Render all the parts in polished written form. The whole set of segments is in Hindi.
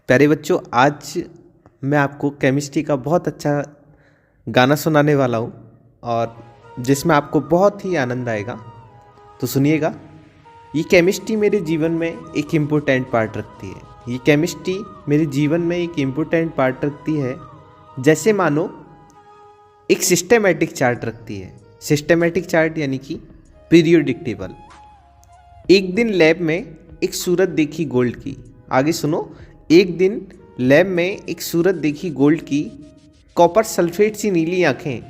प्यारे बच्चों, आज मैं आपको केमिस्ट्री का बहुत अच्छा गाना सुनाने वाला हूँ और जिसमें आपको बहुत ही आनंद आएगा। तो सुनिएगा। ये केमिस्ट्री मेरे जीवन में एक इम्पोर्टेंट पार्ट रखती है। ये केमिस्ट्री मेरे जीवन में एक इम्पोर्टेंट पार्ट रखती है, जैसे मानो एक सिस्टेमेटिक चार्ट रखती है। सिस्टेमेटिक चार्ट यानी कि पीरियोडिक टेबल। एक दिन लैब में एक सूरत देखी गोल्ड की। आगे सुनो। एक दिन लैब में एक सूरत देखी गोल्ड की, कॉपर सल्फेट सी नीली आंखें,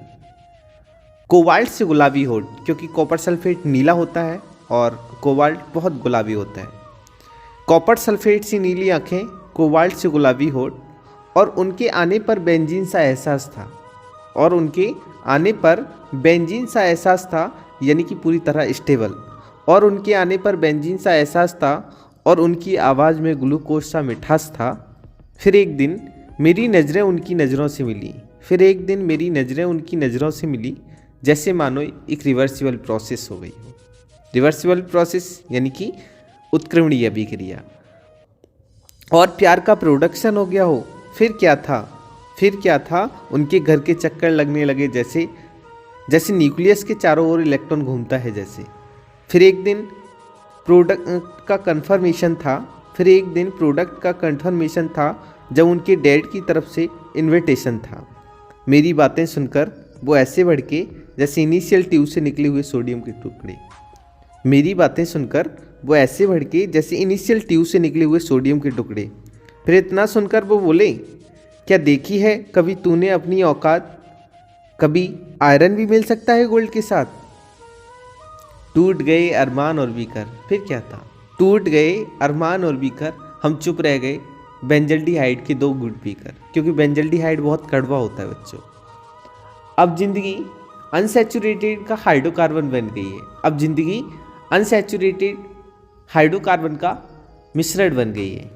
कोबाल्ट से गुलाबी होठ, क्योंकि कॉपर सल्फेट नीला होता है और कोबाल्ट बहुत गुलाबी होता है। कॉपर सल्फेट सी नीली आंखें, कोबाल्ट से गुलाबी होठ, और उनके आने पर बेंजीन सा एहसास था। और उनके आने पर बेंजीन सा एहसास था, यानी कि पूरी तरह स्टेबल। और उनके आने पर बेंजीन सा एहसास था और उनकी आवाज़ में ग्लूकोज सा मिठास था। फिर एक दिन मेरी नज़रें उनकी नज़रों से मिली। फिर एक दिन मेरी नज़रें उनकी नज़रों से मिली, जैसे मानो एक रिवर्सिबल प्रोसेस हो गई हो। रिवर्सिबल प्रोसेस यानी कि उत्क्रमणीय अभिक्रिया। और प्यार का प्रोडक्शन हो गया हो। फिर क्या था? फिर क्या था? उनके घर के चक्कर लगने लगे, जैसे जैसे न्यूक्लियस के चारों ओर इलेक्ट्रॉन घूमता है जैसे। फिर एक दिन प्रोडक्ट का कन्फर्मेशन था। फिर एक दिन प्रोडक्ट का कन्फर्मेशन था, जब उनके डैड की तरफ से इनविटेशन था। मेरी बातें सुनकर वो ऐसे भड़के जैसे इनिशियल ट्यूब से निकले हुए सोडियम के टुकड़े। मेरी बातें सुनकर वो ऐसे भड़के जैसे इनिशियल ट्यूब से निकले हुए सोडियम के टुकड़े। फिर इतना सुनकर वो बोले, क्या देखी है कभी तूने अपनी औकात? कभी आयरन भी मिल सकता है गोल्ड के साथ। टूट गए अरमान और बीकर। फिर क्या था? टूट गए अरमान और बीकर, हम चुप रह गए बेंजल्डिहाइड के 2 घूंट पीकर, क्योंकि बेंजल्डिहाइड बहुत कड़वा होता है बच्चों। अब जिंदगी अनसैचुरेटेड का हाइड्रोकार्बन बन गई है। अब जिंदगी अनसैचुरेटेड हाइड्रोकार्बन का मिश्रण बन गई है।